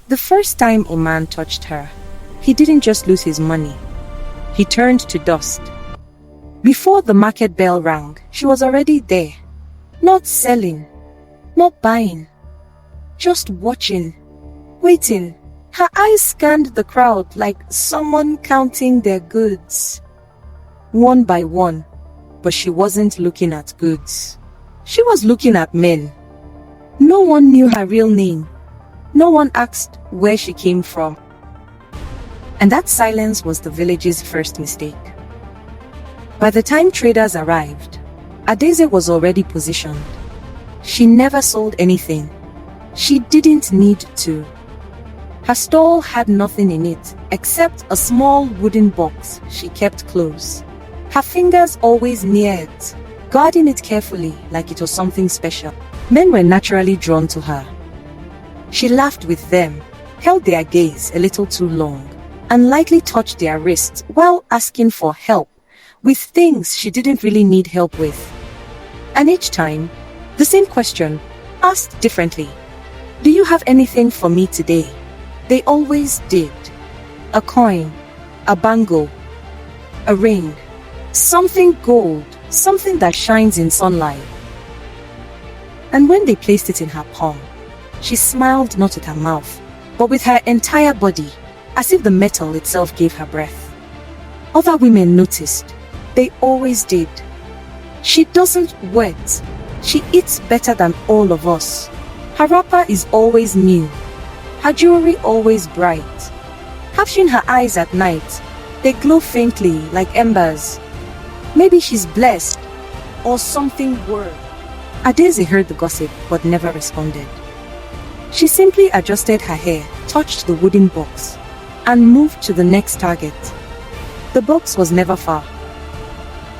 The first time a man touched her, he didn't just lose his money. He turned to dust. Before the market bell rang, she was already there. Not selling, not buying, just watching, waiting. Her eyes scanned the crowd like someone counting their goods. One by one, but she wasn't looking at goods. She was looking at men. No one knew her real name. No one asked where she came from. And that silence was the village's first mistake. By the time traders arrived, Adaeze was already positioned. She never sold anything. She didn't need to. Her stall had nothing in it except a small wooden box she kept close. Her fingers always near it, guarding it carefully like it was something special. Men were naturally drawn to her. She laughed with them, held their gaze a little too long, and lightly touched their wrists while asking for help with things she didn't really need help with. And each time, the same question, asked differently. "Do you have anything for me today?" They always did. A coin, a bangle, a ring, something gold, something that shines in sunlight. And when they placed it in her palm, she smiled not with her mouth, but with her entire body, as if the metal itself gave her breath. Other women noticed. They always did. She doesn't wet. She eats better than all of us. Her wrapper is always new. Her jewelry always bright. Have seen her eyes at night. They glow faintly like embers. Maybe she's blessed, or something worse. Adaeze heard the gossip but never responded. She simply adjusted her hair, touched the wooden box, and moved to the next target. The box was never far.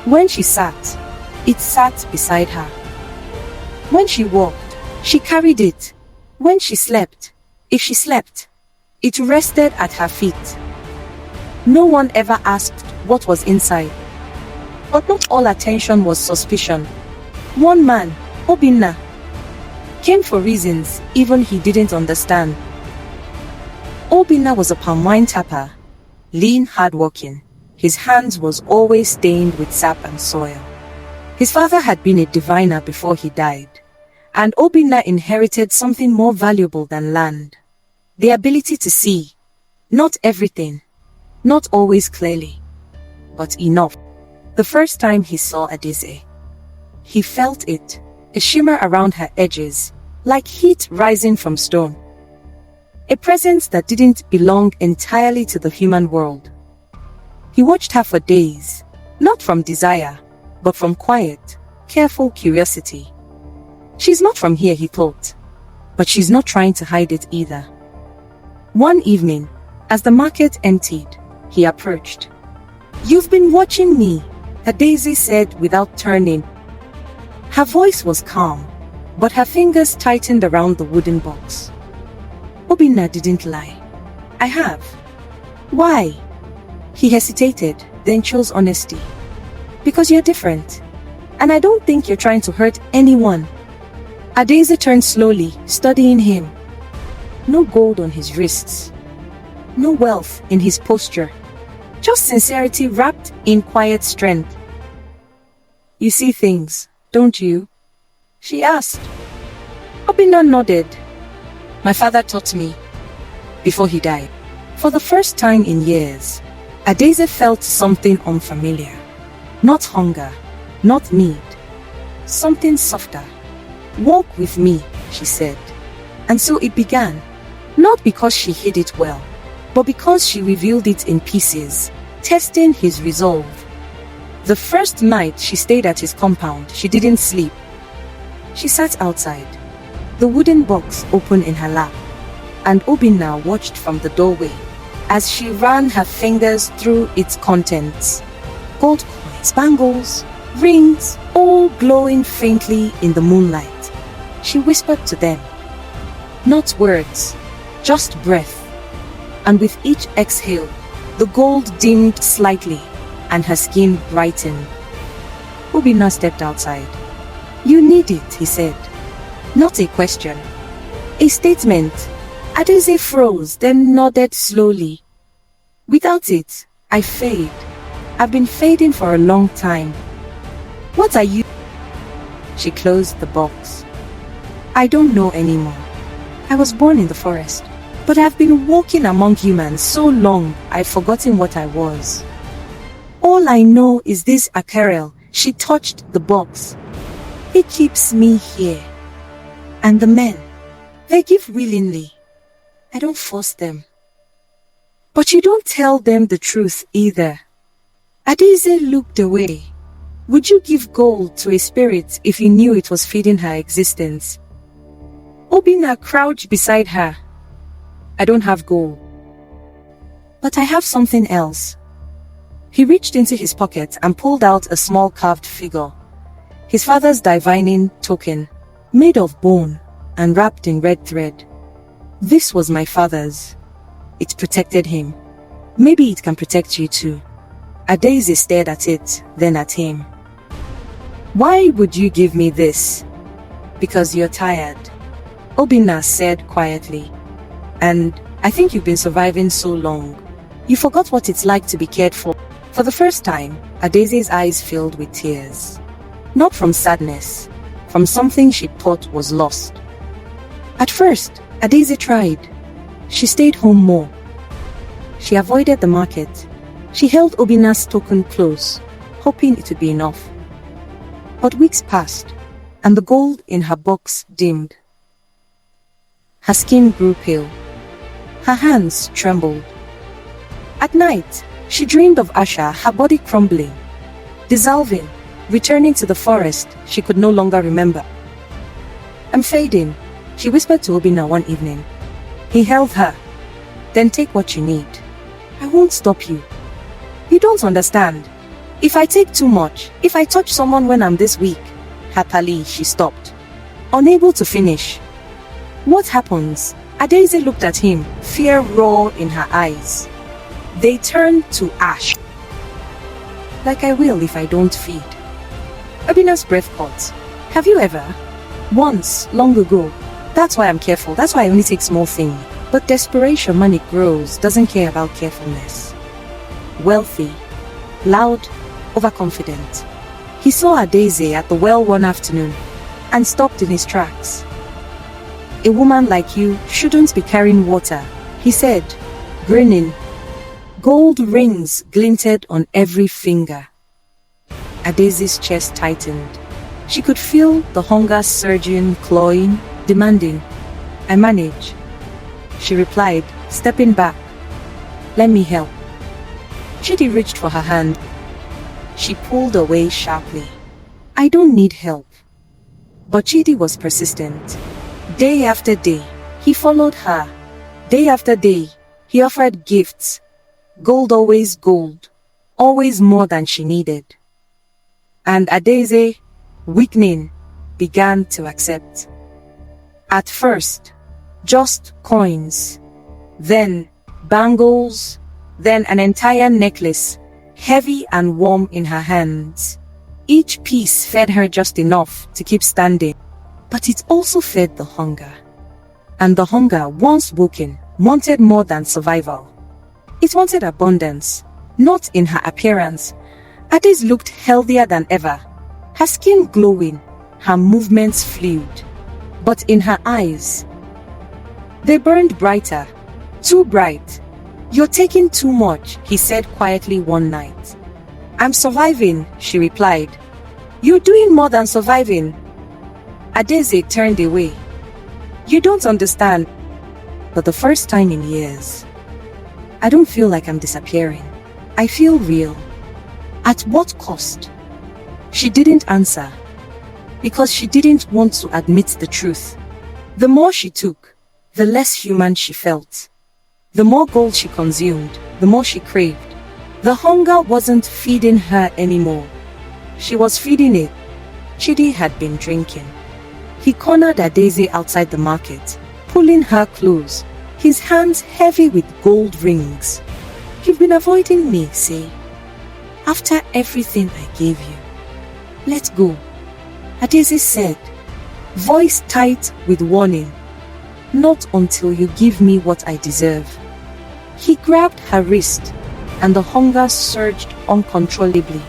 When she sat, it sat beside her. When she walked, she carried it. When she slept, if she slept, it rested at her feet. No one ever asked what was inside. But not all attention was suspicion. One man, Obina, came for reasons even he didn't understand. Obina was a palm wine tapper, lean, hardworking. His hands was always stained with sap and soil. His father had been a diviner before he died, and Obina inherited something more valuable than land. The ability to see, not everything, not always clearly, but enough. The first time he saw Adaeze, he felt it, a shimmer around her edges, like heat rising from stone. A presence that didn't belong entirely to the human world. He watched her for days, not from desire, but from quiet, careful curiosity. She's not from here, he thought, but she's not trying to hide it either. One evening, as the market emptied, he approached. "You've been watching me," Adaeze said without turning. Her voice was calm, but her fingers tightened around the wooden box. Obina didn't lie. "I have." "Why?" He hesitated, then chose honesty. "Because you're different, and I don't think you're trying to hurt anyone." Adaeze turned slowly, studying him. No gold on his wrists. No wealth in his posture. Just sincerity wrapped in quiet strength. "You see things, don't you?" she asked. Obina nodded. "My father taught me before he died." For the first time in years, Adaeze felt something unfamiliar. Not hunger, not need. Something softer. "Walk with me," she said. And so it began. Not because she hid it well, but because she revealed it in pieces, testing his resolve. The first night she stayed at his compound, she didn't sleep. She sat outside, the wooden box open in her lap, and Obina watched from the doorway as she ran her fingers through its contents. Gold coins, bangles, rings, all glowing faintly in the moonlight. She whispered to them. Not words, just breath. And with each exhale, the gold dimmed slightly, and her skin brightened. Obina stepped outside. "You need it," he said. Not a question. A statement. Adaeze froze, then nodded slowly. Without it, I fade. I've been fading for a long time. What are you? She closed the box. I don't know anymore. I was born in the forest, but I've been walking among humans so long I've forgotten what I was. All I know is this Akerel. She touched the box. It keeps me here. And the men, they give willingly. I don't force them. But you don't tell them the truth either. Adaeze looked away. Would you give gold to a spirit if you knew it was feeding her existence? Obina crouched beside her. I don't have gold. But I have something else. He reached into his pocket and pulled out a small carved figure. His father's divining token, made of bone and wrapped in red thread. This was my father's. It protected him. Maybe it can protect you too. Adaeze stared at it, then at him. Why would you give me this? Because you're tired, Obina said quietly. And I think you've been surviving so long. You forgot what it's like to be cared for. For the first time, Adaeze's eyes filled with tears. Not from sadness, from something she thought was lost. At first, Adaeze tried. She stayed home more. She avoided the market. She held Obina's token close, hoping it would be enough. But weeks passed, and the gold in her box dimmed. Her skin grew pale. Her hands trembled. At night, she dreamed of Asha, her body crumbling, dissolving, returning to the forest she could no longer remember. I'm fading, she whispered to Obina one evening. He held her. Then take what you need. I won't stop you. You don't understand. If I take too much, if I touch someone when I'm this weak. Happily, she stopped, unable to finish. What happens? Adaeze looked at him, fear raw in her eyes. They turned to ash. Like I will if I don't feed. Obina's breath caught. Have you ever? Once, long ago. That's why I'm careful. That's why I only take small things. But desperation, when it grows, doesn't care about carefulness. Wealthy, loud, overconfident. He saw Adaeze at the well one afternoon and stopped in his tracks. A woman like you shouldn't be carrying water, he said, grinning. Gold rings glinted on every finger. Adaeze's chest tightened. She could feel the hunger surging, clawing, demanding. I manage, she replied, stepping back. Let me help. Chidi reached for her hand. She pulled away sharply. I don't need help. But Chidi was persistent. Day after day, he followed her. Day after day, he offered gifts. Gold, always more than she needed. And Adaeze, weakening, began to accept. At first, just coins, then bangles, then an entire necklace, heavy and warm in her hands. Each piece fed her just enough to keep standing, but it also fed the hunger. And the hunger, once woken, wanted more than survival. It wanted abundance, not in her appearance. Adaeze looked healthier than ever, her skin glowing, her movements fluid. But in her eyes, they burned brighter, too bright. You're taking too much, he said quietly one night. I'm surviving, she replied. You're doing more than surviving. Adaeze turned away. You don't understand. For the first time in years, I don't feel like I'm disappearing. I feel real. At what cost? She didn't answer, because she didn't want to admit the truth. The more she took, the less human she felt. The more gold she consumed, the more she craved. The hunger wasn't feeding her anymore. She was feeding it. Chidi had been drinking. He cornered Adaeze outside the market, pulling her close, his hands heavy with gold rings. You've been avoiding me, say. After everything I gave you. Let go, Adaeze said, voice tight with warning. Not until you give me what I deserve. He grabbed her wrist, and the hunger surged uncontrollably.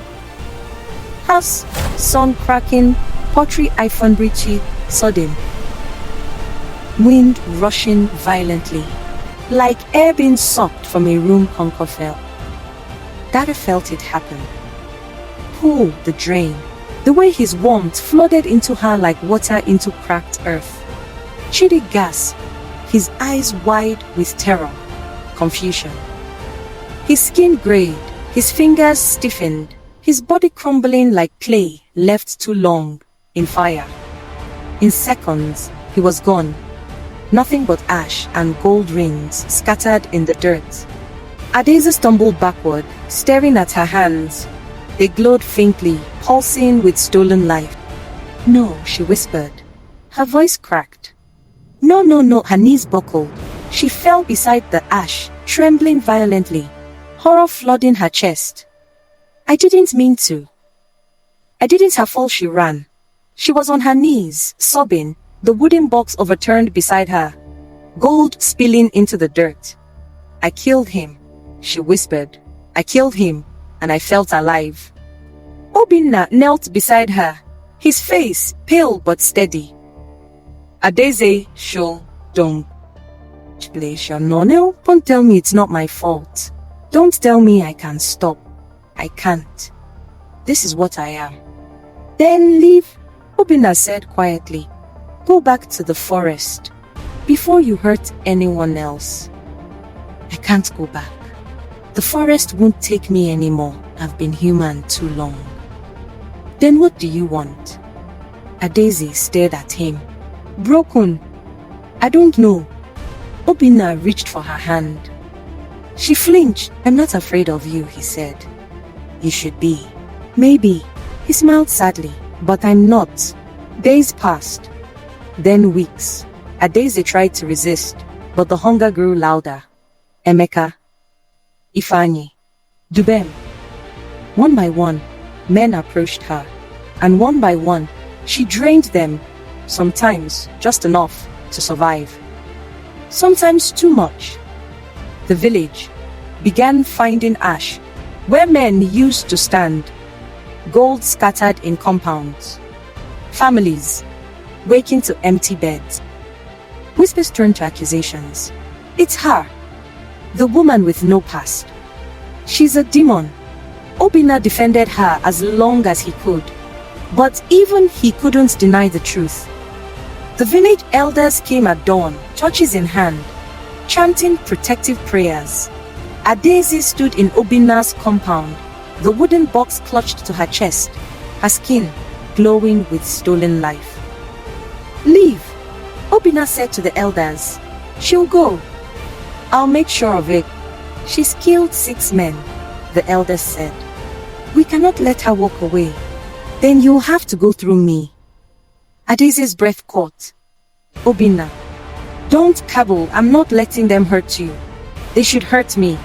House, sun cracking, pottery iPhone Richie, sudden. Wind rushing violently, like air being sucked from a room conker fell. Dada felt it happen. Pull the drain, the way his warmth flooded into her like water into cracked earth. Chidi gasped, his eyes wide with terror, confusion. His skin grayed, his fingers stiffened, his body crumbling like clay left too long in fire. In seconds, he was gone. Nothing but ash and gold rings scattered in the dirt. Adaeze stumbled backward, staring at her hands. They glowed faintly, pulsing with stolen life. No, she whispered. Her voice cracked. No, no, no, her knees buckled. She fell beside the ash, trembling violently, horror flooding her chest. I didn't mean to. I didn't have fall, she ran. She was on her knees, sobbing, the wooden box overturned beside her, gold spilling into the dirt. I killed him, she whispered. I killed him, and I felt alive. Obina knelt beside her, his face pale but steady. Adaeze, show, don't. No, don't tell me it's not my fault. Don't tell me I can stop. I can't. This is what I am. Then leave, Obina said quietly. Go back to the forest, before you hurt anyone else. I can't go back. The forest won't take me anymore. I've been human too long. Then what do you want? Adaeze stared at him. Broken. I don't know. Obina reached for her hand. She flinched. I'm not afraid of you, he said. You should be. Maybe. He smiled sadly. But I'm not. Days passed. Then weeks. Adaeze tried to resist, but the hunger grew louder. Emeka. Ifeanyi. Dubem. One by one, men approached her, and one by one, she drained them, sometimes just enough to survive. Sometimes too much. The village began finding ash where men used to stand, gold scattered in compounds, families waking to empty beds. Whispers turned to accusations. It's her, the woman with no past. She's a demon. Obina defended her as long as he could, but even he couldn't deny the truth. The village elders came at dawn, torches in hand, chanting protective prayers. Adaeze stood in Obina's compound, the wooden box clutched to her chest, her skin glowing with stolen life. Leave, Obina said to the elders. She'll go. I'll make sure of it. She's killed 6 men, the elders said. We cannot let her walk away. Then you'll have to go through me. Adaeze's breath caught. Obina, don't cabble. I'm not letting them hurt you. They should hurt me.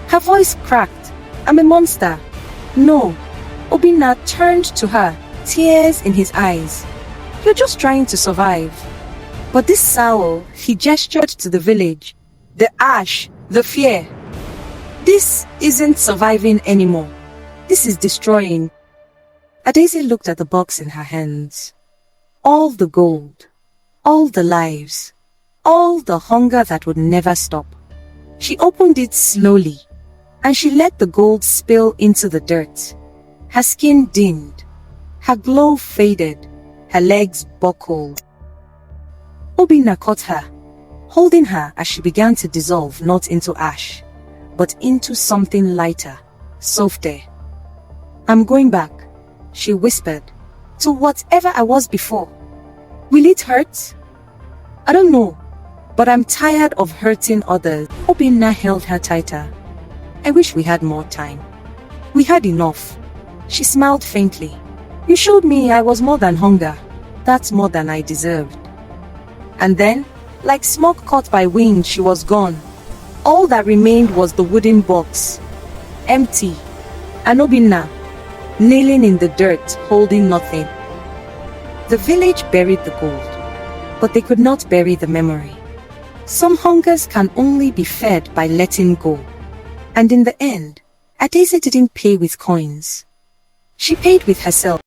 Her voice cracked. I'm a monster. No. Obina turned to her, tears in his eyes. You're just trying to survive. But this Sao, he gestured to the village. The ash, the fear. This isn't surviving anymore. This is destroying. Adaeze looked at the box in her hands. All the gold, all the lives, all the hunger that would never stop. She opened it slowly, and she let the gold spill into the dirt. Her skin dimmed, her glow faded, her legs buckled. Obina caught her, holding her as she began to dissolve not into ash, but into something lighter, softer. I'm going back, she whispered, to whatever I was before. Will it hurt? I don't know, but I'm tired of hurting others. Obina held her tighter. I wish we had more time. We had enough. She smiled faintly. You showed me I was more than hunger. That's more than I deserved. And then, like smoke caught by wind, she was gone. All that remained was the wooden box, empty, and Obina, kneeling in the dirt, holding nothing. The village buried the gold, but they could not bury the memory. Some hungers can only be fed by letting go. And in the end, Adaeze didn't pay with coins. She paid with herself.